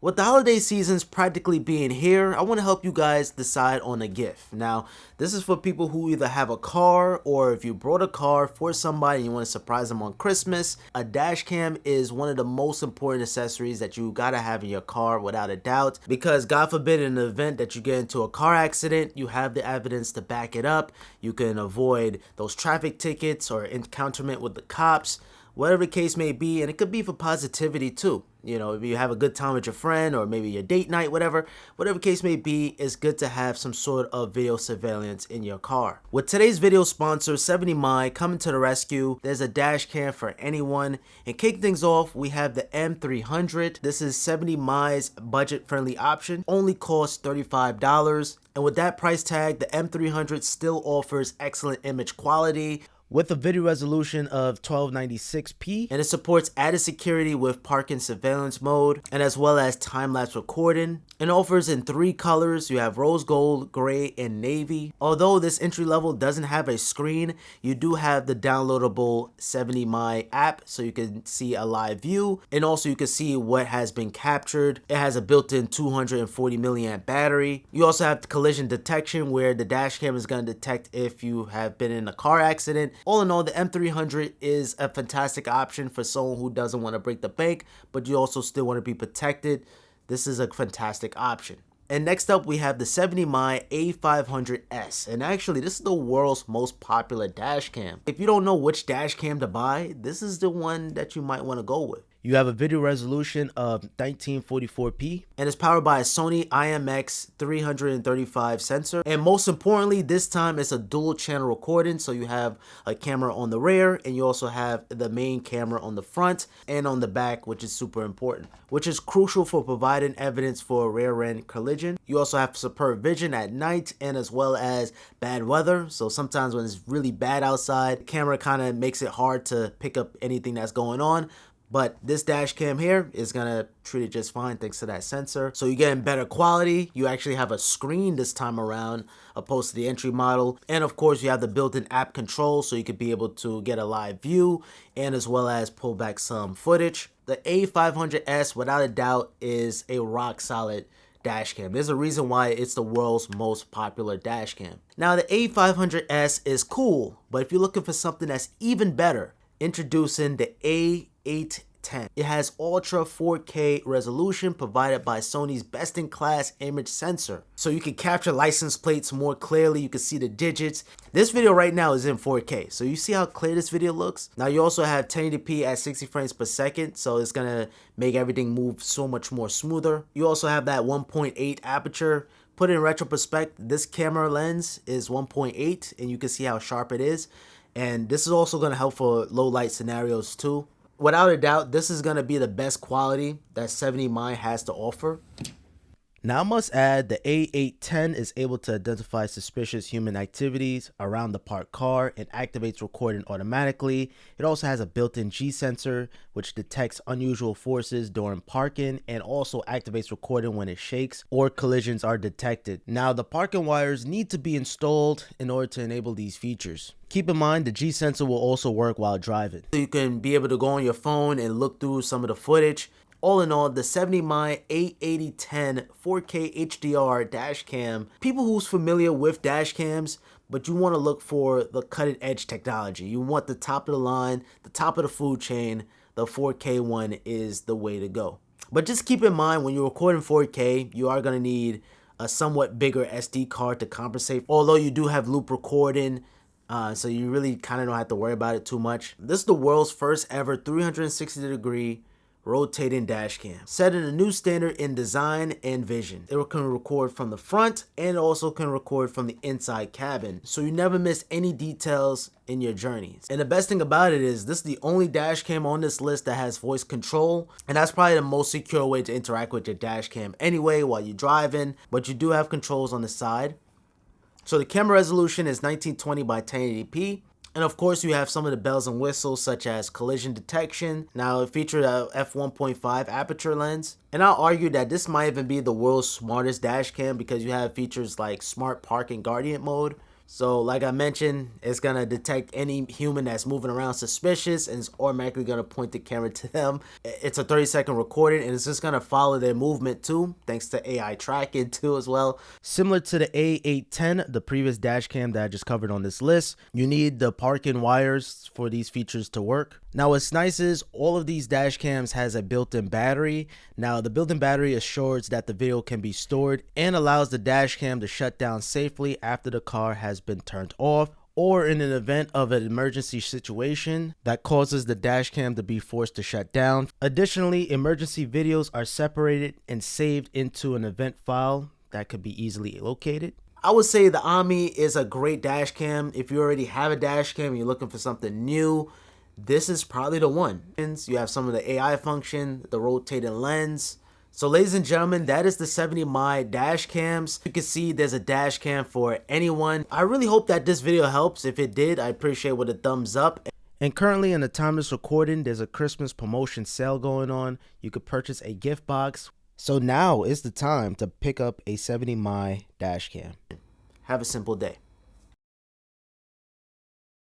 With the holiday seasons practically being here, I want to help you guys decide on a gift. Now, this is for people who either have a car or if you brought a car for somebody and you want to surprise them on Christmas. A dash cam is one of the most important accessories that you gotta have in your car without a doubt, because God forbid in an event that you get into a car accident, you have the evidence to back it up. You can avoid those traffic tickets or encounterment with the cops, whatever the case may be. And it could be for positivity too. You know, if you have a good time with your friend or maybe your date night, whatever case may be, it's good to have some sort of video surveillance in your car. With today's video sponsor, 70mi, coming to the rescue, there's a dash cam for anyone. And kick things off, we have the M300. This is 70mi's budget-friendly option, only costs $35. And with that price tag, the M300 still offers excellent image quality, with a video resolution of 1296p, and it supports added security with parking surveillance mode, and as well as time-lapse recording. It offers in 3 colors. You have rose gold, gray, and navy. Although this entry level doesn't have a screen, you do have the downloadable 70mi app, so you can see a live view, and also you can see what has been captured. It has a built-in 240 milliamp battery. You also have collision detection, where the dash cam is going to detect if you have been in a car accident. All in all, the M300 is a fantastic option for someone who doesn't want to break the bank, but you also still want to be protected. This is a fantastic option. And next up, we have the 70mi A500S. And actually, this is the world's most popular dash cam. If you don't know which dash cam to buy, this is the one that you might want to go with. You have a video resolution of 1944p, and it's powered by a Sony IMX 335 sensor. And most importantly, this time it's a dual channel recording, so you have a camera on the rear and you also have the main camera on the front and on the back, which is super important, which is crucial for providing evidence for a rear end collision. You also have superb vision at night and as well as bad weather. So sometimes when it's really bad outside, the camera kind of makes it hard to pick up anything that's going on. But this dash cam here is gonna treat it just fine thanks to that sensor. So you're getting better quality. You actually have a screen this time around opposed to the entry model. And of course you have the built-in app control, so you could be able to get a live view and as well as pull back some footage. The A500S without a doubt is a rock solid dash cam. There's a reason why it's the world's most popular dash cam. Now the A500S is cool, but if you're looking for something that's even better, introducing the A810. It has ultra 4K resolution provided by Sony's best-in-class image sensor. So you can capture license plates more clearly, you can see the digits. This video right now is in 4K, so you see how clear this video looks? Now you also have 1080p at 60 frames per second, so it's gonna make everything move so much more smoother. You also have that 1.8 aperture. Put in retro perspective, this camera lens is 1.8 and you can see how sharp it is. And this is also going to help for low light scenarios too. Without a doubt, this is going to be the best quality that 70mi has to offer. Now I must add, the A810 is able to identify suspicious human activities around the parked car and activates recording automatically. It also has a built-in G sensor which detects unusual forces during parking and also activates recording when it shakes or collisions are detected. Now the parking wires need to be installed in order to enable these features. Keep in mind the G sensor will also work while driving. So you can be able to go on your phone and look through some of the footage. All in all, the 70mi A8010 4K HDR dash cam, people who's familiar with dash cams, but you want to look for the cutting edge technology. You want the top of the line, the top of the food chain. The 4K one is the way to go. But just keep in mind, when you're recording 4K, you are going to need a somewhat bigger SD card to compensate. Although you do have loop recording, so you really kind of don't have to worry about it too much. This is the world's first ever 360-degree rotating dash cam, setting a new standard in design and vision. It can record from the front and also can record from the inside cabin, so you never miss any details in your journeys. And the best thing about it is this is the only dash cam on this list that has voice control, and that's probably the most secure way to interact with your dash cam anyway while you're driving, but you do have controls on the side. So the camera resolution is 1920 by 1080p. And of course you have some of the bells and whistles such as collision detection. Now it features a f1.5 aperture lens. And I'll argue that this might even be the world's smartest dash cam because you have features like smart park and guardian mode. So like I mentioned, it's gonna detect any human that's moving around suspicious and it's automatically gonna point the camera to them. It's a 30-second recording and it's just gonna follow their movement too, thanks to AI tracking too as well. Similar to the A810, the previous dash cam that I just covered on this list, you need the park-in wires for these features to work. Now what's nice is all of these dash cams has a built-in battery. Now the built-in battery assures that the video can be stored and allows the dash cam to shut down safely after the car has been turned off, or in an event of an emergency situation that causes the dash cam to be forced to shut down. Additionally, emergency videos are separated and saved into an event file that could be easily located. I would say the Ami is a great dash cam. If you already have a dash cam and you're looking for something new, this is probably the one. You have some of the AI function, the rotating lens. So ladies and gentlemen, that is the 70mm dash cams. You can see there's a dash cam for anyone. I really hope that this video helps. If it did, I appreciate with a thumbs up. And currently in the time of this recording, there's a Christmas promotion sale going on. You could purchase a gift box. So now is the time to pick up a 70mm dash cam. Have a simple day.